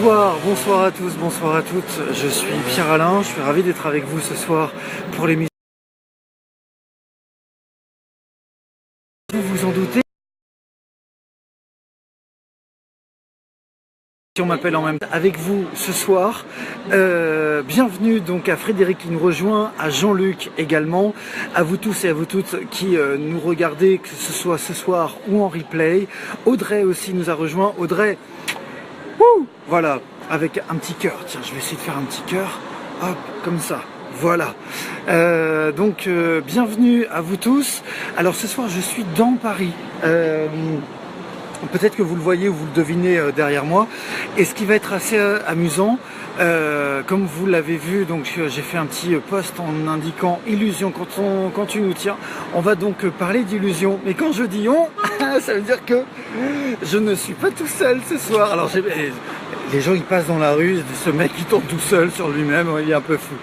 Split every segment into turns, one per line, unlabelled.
Bonsoir à tous, bonsoir à toutes. Je suis Pierre-Alain, je suis ravi d'être avec vous ce soir pour l'émission. Vous vous en doutez, on m'appelle en même temps avec vous ce soir. Bienvenue donc à Frédéric qui nous rejoint, à Jean-Luc également, à vous tous et à vous toutes qui nous regardez, que ce soit ce soir ou en replay. Audrey aussi nous a rejoint. Audrey, voilà, avec un petit cœur. Tiens, je vais essayer de faire un petit cœur. Hop, comme ça. Voilà. Bienvenue à vous tous. Alors ce soir, je suis dans Paris. Peut-être que vous le voyez ou vous le devinez derrière moi. Et ce qui va être assez amusant, comme vous l'avez vu, donc j'ai fait un petit post en indiquant illusion quand tu nous tiens. On va donc parler d'illusion. Mais quand je dis on, ça veut dire que je ne suis pas tout seul ce soir. Alors les gens ils passent dans la rue, ce mec qui tourne tout seul sur lui-même, il est un peu fou.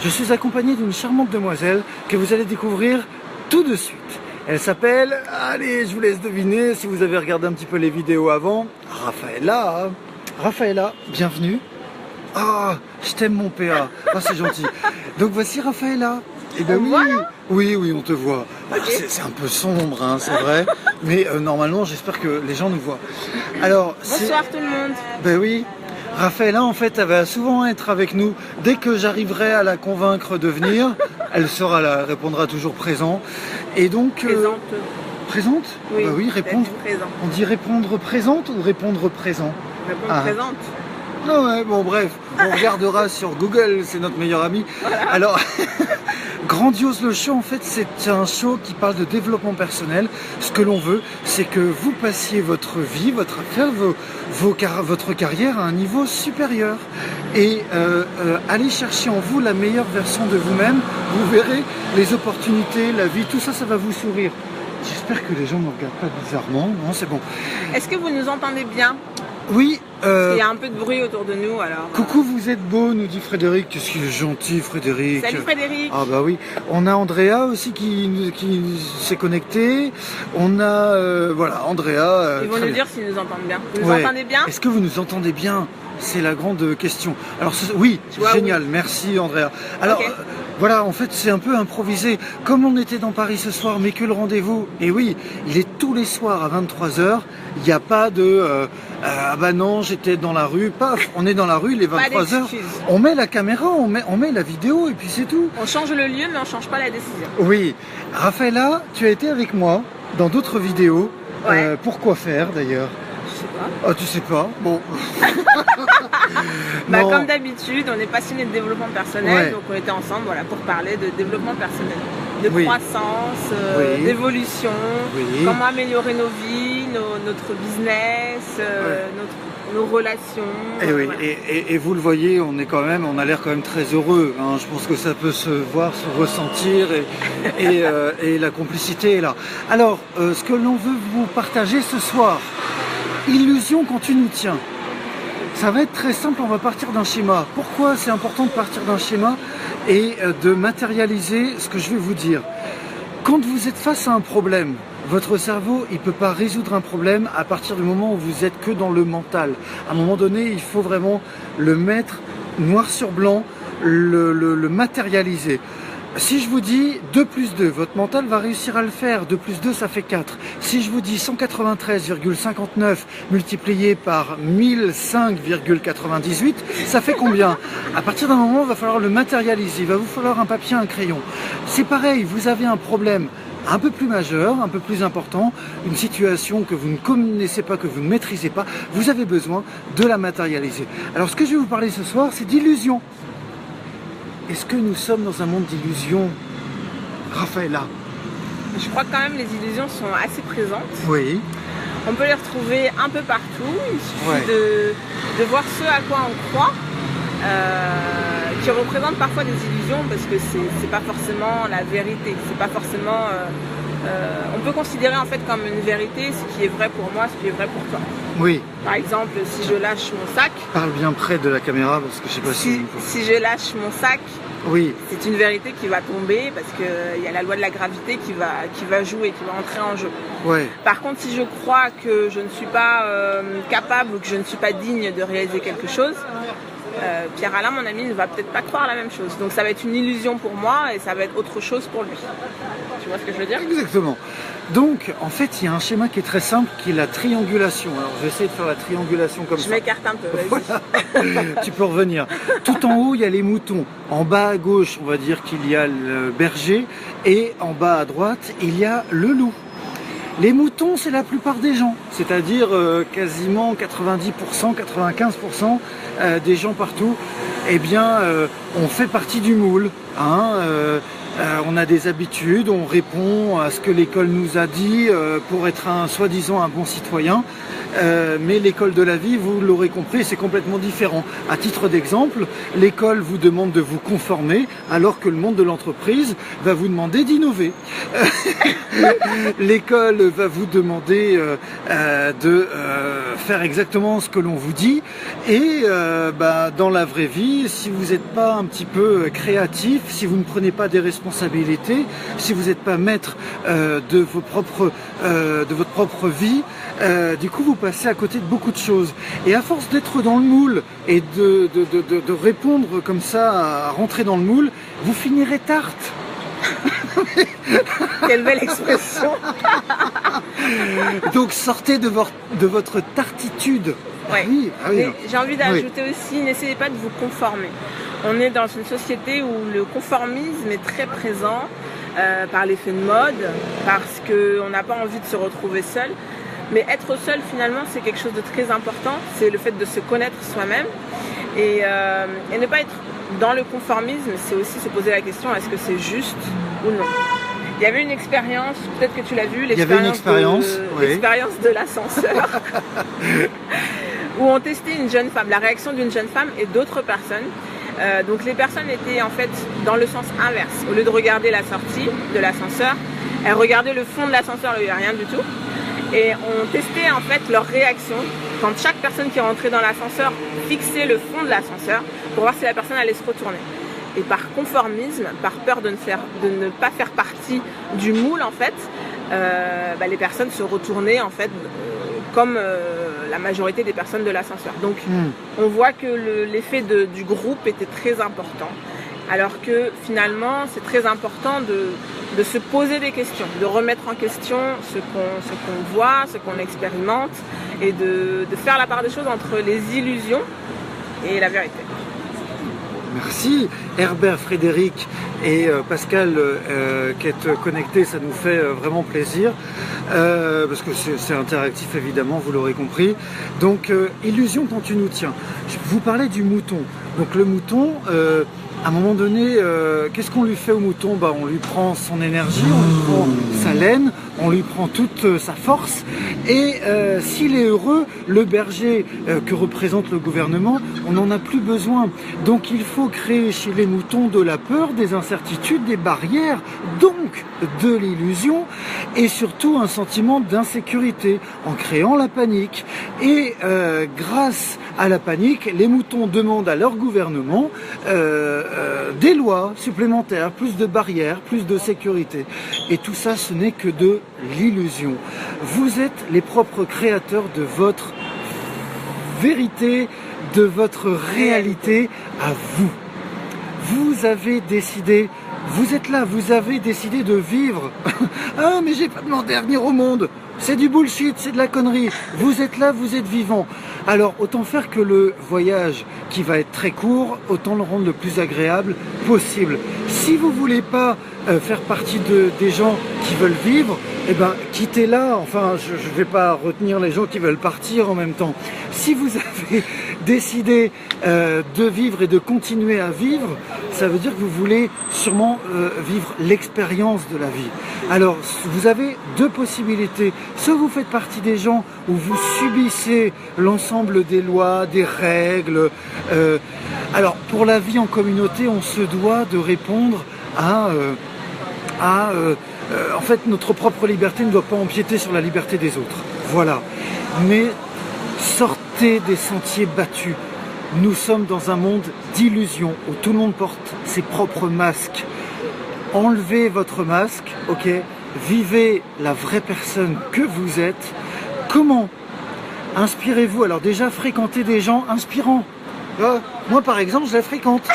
Je suis accompagné d'une charmante demoiselle que vous allez découvrir tout de suite. Elle s'appelle, allez, je vous laisse deviner si vous avez regardé un petit peu les vidéos avant, Raphaëla. Raphaëla, bienvenue. Ah, je t'aime mon PA. Ah, c'est gentil. Donc voici Raphaëla. Eh ben oui, on te voit. Okay. C'est un peu sombre, hein, c'est vrai. Mais normalement, j'espère que les gens nous voient. Alors,
bonsoir tout le monde.
Ben oui. Raphaëla, en fait, elle va souvent être avec nous. Dès que j'arriverai à la convaincre de venir, elle sera là, elle répondra toujours présent. Et donc...
Présente.
Présente?
Oui,
bah oui, répondre.
Présent.
On dit répondre présente ou répondre présent?
Répondre présente.
Non, ouais, bon, bref, on regardera sur Google, c'est notre meilleur ami. Voilà. Alors, Grandiose le show, en fait, c'est un show qui parle de développement personnel. Ce que l'on veut, c'est que vous passiez votre vie, votre affaire, votre carrière à un niveau supérieur. Et allez chercher en vous la meilleure version de vous-même. Vous verrez les opportunités, la vie, tout ça, ça va vous sourire. J'espère que les gens ne me regardent pas bizarrement. Non, c'est bon.
Est-ce que vous nous entendez bien?
Oui.
Il y a un peu de bruit autour de nous, alors...
Coucou, vous êtes beau, nous dit Frédéric. Qu'est-ce qu'il est gentil, Frédéric.
Salut Frédéric.
Ah bah oui. On a Andrea aussi qui s'est connecté. On a, voilà, Andrea.
Ils vont nous dire s'ils nous entendent bien. Vous nous entendez bien?
Est-ce que vous nous entendez bien? C'est la grande question. Alors, oui, génial. Oui. Merci, Andrea. Alors... Okay. Voilà, en fait, c'est un peu improvisé. Comme on était dans Paris ce soir, mais que le rendez-vous, et oui, il est tous les soirs à 23 h. Il n'y a pas de ah bah non, j'étais dans la rue. Paf, on est dans la rue, il est 23 h. On met la caméra, on met la vidéo, et puis c'est tout.
On change le lieu, mais on ne change pas la décision.
Oui. Raphaëla, tu as été avec moi dans d'autres vidéos.
Ouais.
Pourquoi faire d'ailleurs?
Je sais pas.
Ah, tu sais pas? Bon.
Bah, comme d'habitude, on est passionné de développement personnel, donc on était ensemble voilà, pour parler de développement personnel, de croissance, d'évolution, comment améliorer nos vies, notre business, nos relations.
Et, oui, et vous le voyez, on a l'air quand même très heureux. Hein. Je pense que ça peut se voir, se ressentir, et la complicité est là. Alors, ce que l'on veut vous partager ce soir, illusion quand tu nous tiens. Ça va être très simple, on va partir d'un schéma. Pourquoi c'est important de partir d'un schéma et de matérialiser ce que je vais vous dire? Quand vous êtes face à un problème, votre cerveau, il ne peut pas résoudre un problème à partir du moment où vous êtes que dans le mental. À un moment donné, il faut vraiment le mettre noir sur blanc, le matérialiser. Si je vous dis 2 plus 2, votre mental va réussir à le faire. 2 plus 2, ça fait 4. Si je vous dis 193,59 multiplié par 1005,98, ça fait combien? À partir d'un moment, il va falloir le matérialiser. Il va vous falloir un papier, un crayon. C'est pareil, vous avez un problème un peu plus majeur, un peu plus important, une situation que vous ne connaissez pas, que vous ne maîtrisez pas, vous avez besoin de la matérialiser. Alors ce que je vais vous parler ce soir, c'est d'illusion. Est-ce que nous sommes dans un monde d'illusions, Raphaëla?
Je crois que quand même les illusions sont assez présentes.
Oui.
On peut les retrouver un peu partout. Il suffit de voir ce à quoi on croit, qui représente parfois des illusions parce que c'est pas forcément la vérité. C'est pas forcément. On peut considérer en fait comme une vérité ce qui est vrai pour moi, ce qui est vrai pour toi.
Oui.
Par exemple, si je lâche mon sac...
Parle bien près de la caméra parce que je sais pas
si je lâche mon sac,
Oui.
C'est une vérité qui va tomber parce qu'il y a la loi de la gravité qui va jouer, qui va entrer en jeu.
Ouais.
Par contre, si je crois que je ne suis pas capable ou que je ne suis pas digne de réaliser quelque chose, Pierre-Alain, mon ami, ne va peut-être pas croire la même chose. Donc ça va être une illusion pour moi et ça va être autre chose pour lui. Tu vois ce que je veux dire?
Exactement. Donc, en fait, il y a un schéma qui est très simple, qui est la triangulation. Alors, je vais essayer de faire la triangulation comme ça.
Je m'écarte un peu, vas-y.
Voilà. Tu peux revenir. Tout en haut, il y a les moutons. En bas à gauche, on va dire qu'il y a le berger. Et en bas à droite, il y a le loup. Les moutons, c'est la plupart des gens, c'est-à-dire quasiment 90%, 95% des gens partout, eh bien, on fait partie du moule. Hein, on a des habitudes, on répond à ce que l'école nous a dit pour être soi-disant un bon citoyen. Mais l'école de la vie, vous l'aurez compris, c'est complètement différent. À titre d'exemple, l'école vous demande de vous conformer, alors que le monde de l'entreprise va vous demander d'innover. L'école va vous demander de faire exactement ce que l'on vous dit. Et dans la vraie vie, si vous n'êtes pas un petit peu créatif, si vous ne prenez pas des responsabilités, si vous n'êtes pas maître de votre propre vie, du coup vous passez à côté de beaucoup de choses. Et à force d'être dans le moule et de répondre comme ça, à rentrer dans le moule, vous finirez tarte.
Quelle belle expression.
Donc sortez de votre tartitude.
Ouais.
Oui, ah oui,
j'ai envie d'ajouter aussi, n'essayez pas de vous conformer. On est dans une société où le conformisme est très présent par l'effet de mode, parce qu'on n'a pas envie de se retrouver seul. Mais être seul, finalement, c'est quelque chose de très important. C'est le fait de se connaître soi-même. Et ne pas être dans le conformisme, c'est aussi se poser la question, est-ce que c'est juste ou non? Il y avait une expérience, peut-être que tu l'as vu, l'expérience de l'ascenseur, où on testait une jeune femme, la réaction d'une jeune femme et d'autres personnes. Donc les personnes étaient en fait dans le sens inverse. Au lieu de regarder la sortie de l'ascenseur, elles regardaient le fond de l'ascenseur, il n'y avait rien du tout. Et on testait en fait leur réaction quand chaque personne qui rentrait dans l'ascenseur fixait le fond de l'ascenseur pour voir si la personne allait se retourner. Et par conformisme, par peur de ne pas faire partie du moule en fait, les personnes se retournaient en fait comme la majorité des personnes de l'ascenseur. Donc on voit que l'effet du groupe était très important. Alors que finalement, c'est très important de se poser des questions, de remettre en question ce qu'on voit, ce qu'on expérimente, et de faire la part des choses entre les illusions et la vérité.
Merci Herbert, Frédéric et Pascal qui êtes connectés, ça nous fait vraiment plaisir parce que c'est interactif évidemment, vous l'aurez compris. Donc illusion quand tu nous tiens. Je vous parlais du mouton. Donc le mouton, à un moment donné, qu'est-ce qu'on lui fait au mouton? On lui prend son énergie, on lui prend sa laine, on lui prend toute sa force. Et s'il est heureux, le berger que représente le gouvernement, on n'en a plus besoin. Donc il faut créer chez les moutons de la peur, des incertitudes, des barrières, donc de l'illusion et surtout un sentiment d'insécurité en créant la panique. Et grâce à la panique, les moutons demandent à leur gouvernement des lois supplémentaires, plus de barrières, plus de sécurité. Et tout ça, ce n'est que de l'illusion. Vous êtes les propres créateurs de votre vérité, de votre réalité à vous. Vous avez décidé, vous êtes là, vous avez décidé de vivre. Ah, mais j'ai pas demandé à venir au monde. C'est du bullshit, c'est de la connerie. Vous êtes là, vous êtes vivant. Alors, autant faire que le voyage, qui va être très court, autant le rendre le plus agréable possible. Si vous voulez pas faire partie des gens qui veulent vivre, eh ben, quittez-la. Enfin, je ne vais pas retenir les gens qui veulent partir en même temps. Si vous avez décidé de vivre et de continuer à vivre, ça veut dire que vous voulez sûrement vivre l'expérience de la vie. Alors, vous avez deux possibilités. Soit vous faites partie des gens où vous subissez l'ensemble des lois, des règles. Alors, pour la vie en communauté, on se doit de répondre en fait, notre propre liberté ne doit pas empiéter sur la liberté des autres. Voilà. Mais sortez des sentiers battus. Nous sommes dans un monde d'illusions où tout le monde porte ses propres masques. Enlevez votre masque, ok? Vivez la vraie personne que vous êtes. Comment? Inspirez-vous. Alors déjà, fréquentez des gens inspirants. Moi, par exemple, je la fréquente.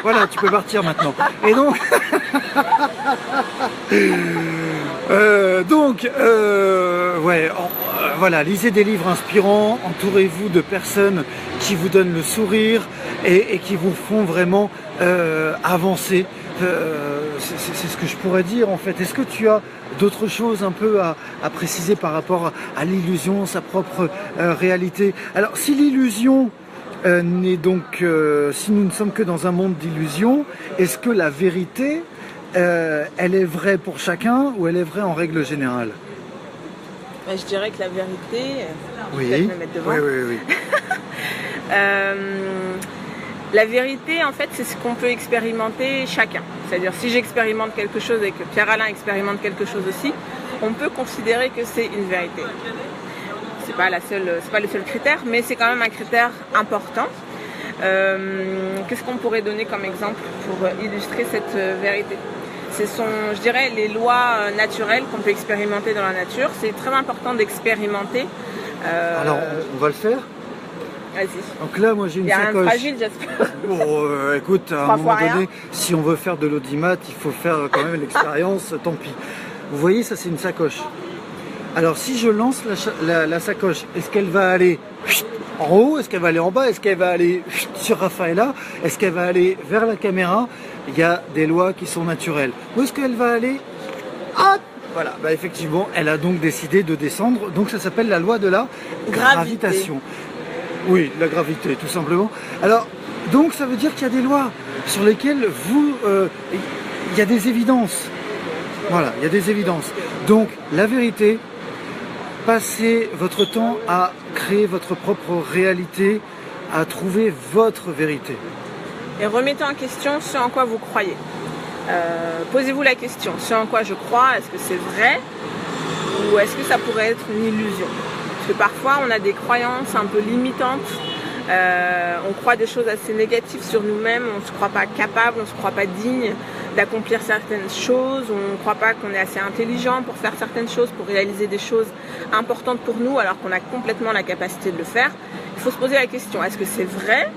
Voilà, tu peux partir maintenant. Et donc, voilà, lisez des livres inspirants, entourez-vous de personnes qui vous donnent le sourire et qui vous font vraiment avancer. C'est ce que je pourrais dire en fait. Est-ce que tu as d'autres choses un peu à préciser par rapport à l'illusion, sa propre réalité? Alors, si l'illusion n'est donc, si nous ne sommes que dans un monde d'illusions, est-ce que la vérité, elle est vraie pour chacun ou elle est vraie en règle générale?
Je dirais que la vérité,
oui,
peut-être me mettre devant.
Oui.
La vérité, en fait, c'est ce qu'on peut expérimenter chacun. C'est-à-dire, si j'expérimente quelque chose et que Pierre-Alain expérimente quelque chose aussi, on peut considérer que c'est une vérité. C'est pas le seul critère, mais c'est quand même un critère important. Qu'est-ce qu'on pourrait donner comme exemple pour illustrer cette vérité? Ce sont, je dirais, les lois naturelles qu'on peut expérimenter dans la nature. C'est très important d'expérimenter.
Alors, on va le faire?
Vas-y.
Donc là, moi j'ai une sacoche.
Il y a rien de fragile, j'espère.
Bon, écoute, à un moment donné, si on veut faire de l'audimat, il faut faire quand même l'expérience, tant pis. Vous voyez, ça c'est une sacoche. Alors si je lance la sacoche, est-ce qu'elle va aller en haut? Est-ce qu'elle va aller en bas? Est-ce qu'elle va aller sur Raphaëlla? Est-ce qu'elle va aller vers la caméra? Il y a des lois qui sont naturelles. Où est-ce qu'elle va aller? Voilà, effectivement, elle a donc décidé de descendre. Donc ça s'appelle la loi de la gravitation. Oui, la gravité, tout simplement. Alors, donc ça veut dire qu'il y a des lois sur lesquelles il y a des évidences. Voilà, il y a des évidences. Donc, la vérité, passez votre temps à créer votre propre réalité, à trouver votre vérité.
Et remettez en question ce en quoi vous croyez. Posez-vous la question, ce en quoi je crois, est-ce que c'est vrai ou est-ce que ça pourrait être une illusion? Parce que parfois on a des croyances un peu limitantes, on croit des choses assez négatives sur nous-mêmes, on ne se croit pas capable, on ne se croit pas digne d'accomplir certaines choses, on ne croit pas qu'on est assez intelligent pour faire certaines choses, pour réaliser des choses importantes pour nous alors qu'on a complètement la capacité de le faire. Il faut se poser la question, est-ce que c'est vrai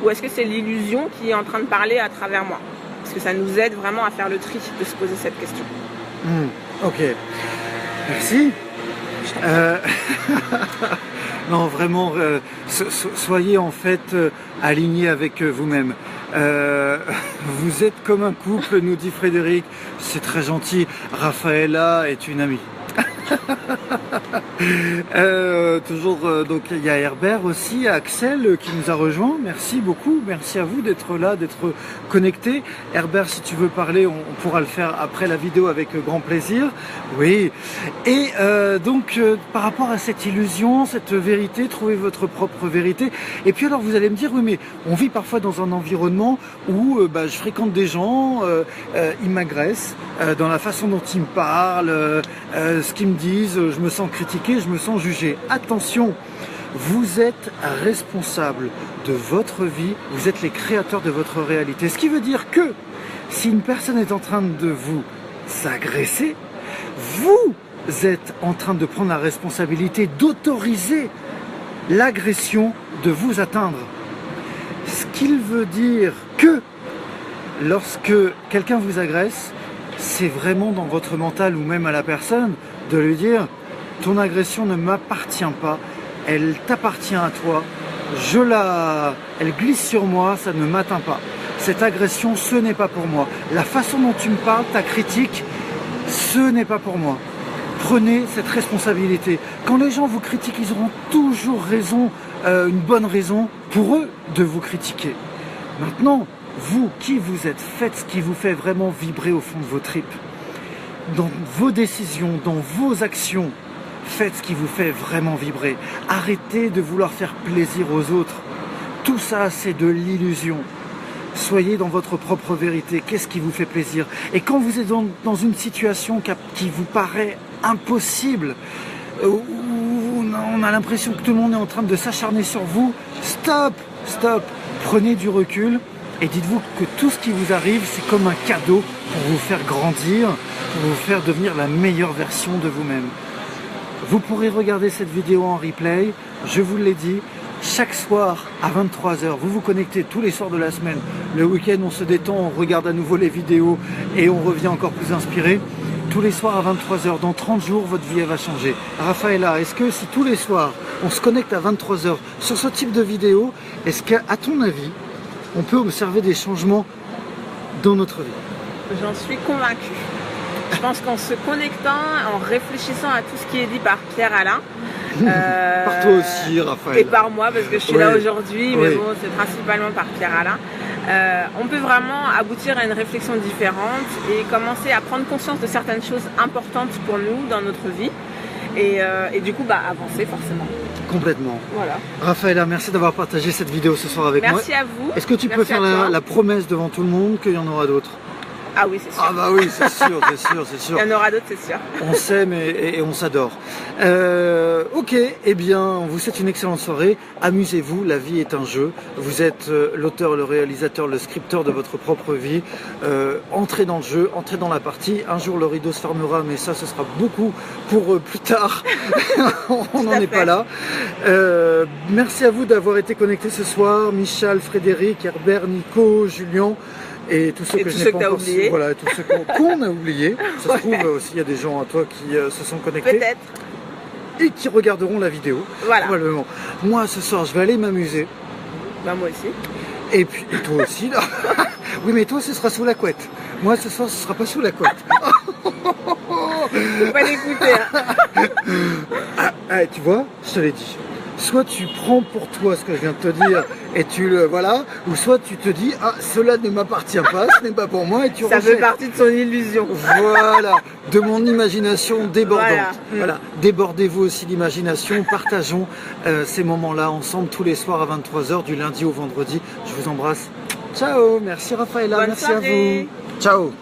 ou est-ce que c'est l'illusion qui est en train de parler à travers moi? Parce que ça nous aide vraiment à faire le tri de se poser cette question.
Ok, merci. Non, vraiment, soyez en fait alignés avec vous-même. Vous êtes comme un couple, nous dit Frédéric. C'est très gentil. Raphaëlla est une amie. Donc il y a Herbert aussi, Axel qui nous a rejoint. Merci beaucoup, merci à vous d'être là, d'être connecté. Herbert, si tu veux parler, on pourra le faire après la vidéo avec grand plaisir. Oui. Et par rapport à cette illusion, cette vérité, trouvez votre propre vérité. Et puis alors vous allez me dire, oui mais on vit parfois dans un environnement où je fréquente des gens, ils m'agressent dans la façon dont ils me parlent, ce qu'ils me disent, je me sens critiqué, je me sens jugé. Attention, vous êtes responsable de votre vie, vous êtes les créateurs de votre réalité. Ce qui veut dire que si une personne est en train de vous agresser, vous êtes en train de prendre la responsabilité d'autoriser l'agression de vous atteindre. Ce qu'il veut dire que lorsque quelqu'un vous agresse, c'est vraiment dans votre mental ou même à la personne de lui dire « ton agression ne m'appartient pas, elle t'appartient à toi, elle glisse sur moi, ça ne m'atteint pas. Cette agression, ce n'est pas pour moi. La façon dont tu me parles, ta critique, ce n'est pas pour moi. » Prenez cette responsabilité. Quand les gens vous critiquent, ils auront toujours raison, une bonne raison pour eux de vous critiquer. Maintenant, vous, qui vous êtes, faites ce qui vous fait vraiment vibrer au fond de vos tripes. Dans vos décisions, dans vos actions, faites ce qui vous fait vraiment vibrer. Arrêtez de vouloir faire plaisir aux autres. Tout ça, c'est de l'illusion. Soyez dans votre propre vérité. Qu'est-ce qui vous fait plaisir? Et quand vous êtes dans une situation qui vous paraît impossible, où vous on a l'impression que tout le monde est en train de s'acharner sur vous. Stop, stop, prenez du recul et dites-vous que tout ce qui vous arrive, c'est comme un cadeau pour vous faire grandir, pour vous faire devenir la meilleure version de vous-même. Vous pourrez regarder cette vidéo en replay, je vous l'ai dit, chaque soir à 23h, vous vous connectez tous les soirs de la semaine. Le week-end, on se détend, on regarde à nouveau les vidéos et on revient encore plus inspiré. Tous les soirs à 23h, dans 30 jours, votre vie elle va changer. Raphaëlla, est-ce que si tous les soirs, on se connecte à 23h sur ce type de vidéo, est-ce qu'à ton avis, on peut observer des changements dans notre vie?
J'en suis convaincue. Je pense qu'en se connectant, en réfléchissant à tout ce qui est dit par Pierre Alain,
par toi aussi, Raphaël.
Et par moi, parce que je suis là aujourd'hui, mais bon, c'est principalement par Pierre Alain. On peut vraiment aboutir à une réflexion différente et commencer à prendre conscience de certaines choses importantes pour nous dans notre vie. Et du coup, avancer forcément.
Complètement.
Voilà.
Raphaëlla, merci d'avoir partagé cette vidéo ce soir avec moi.
Merci à vous.
Est-ce que tu peux faire la promesse devant tout le monde qu'il y en aura d'autres?
Ah oui, c'est sûr.
Ah bah oui, c'est sûr, c'est sûr, c'est sûr.
Il y en aura d'autres, c'est sûr.
On s'aime et on s'adore. Ok, eh bien, on vous souhaite une excellente soirée. Amusez-vous, la vie est un jeu. Vous êtes l'auteur, le réalisateur, le scripteur de votre propre vie. Entrez dans le jeu, entrez dans la partie. Un jour, le rideau se fermera, mais ça, ce sera beaucoup pour plus tard. On n'en est pas là. Merci à vous d'avoir été connectés ce soir. Michel, Frédéric, Herbert, Nico, Julien. Et tous ceux que je n'ai pas encore oubliés. Voilà, tous ceux qu'on a oubliés. Ça se trouve aussi, il y a des gens à toi qui se sont connectés.
Peut-être.
Et qui regarderont la vidéo.
Voilà.
Probablement. Moi, ce soir, je vais aller m'amuser.
Moi aussi.
Et puis, et toi aussi, là. Oui, mais toi, ce sera sous la couette. Moi, ce soir, ce sera pas sous la couette.
Faut pas l'écouter.
Hein. Tu vois, je te l'ai dit. Soit tu prends pour toi ce que je viens de te dire et tu le voilà, ou soit tu te dis ah cela ne m'appartient pas, ce n'est pas pour moi et tu
ça fait partie de son illusion.
Voilà, de mon imagination débordante. Voilà, débordez-vous aussi d'imagination, partageons ces moments-là ensemble tous les soirs à 23h du lundi au vendredi. Je vous embrasse. Ciao, merci Raphaëlla, merci à vous. Ciao.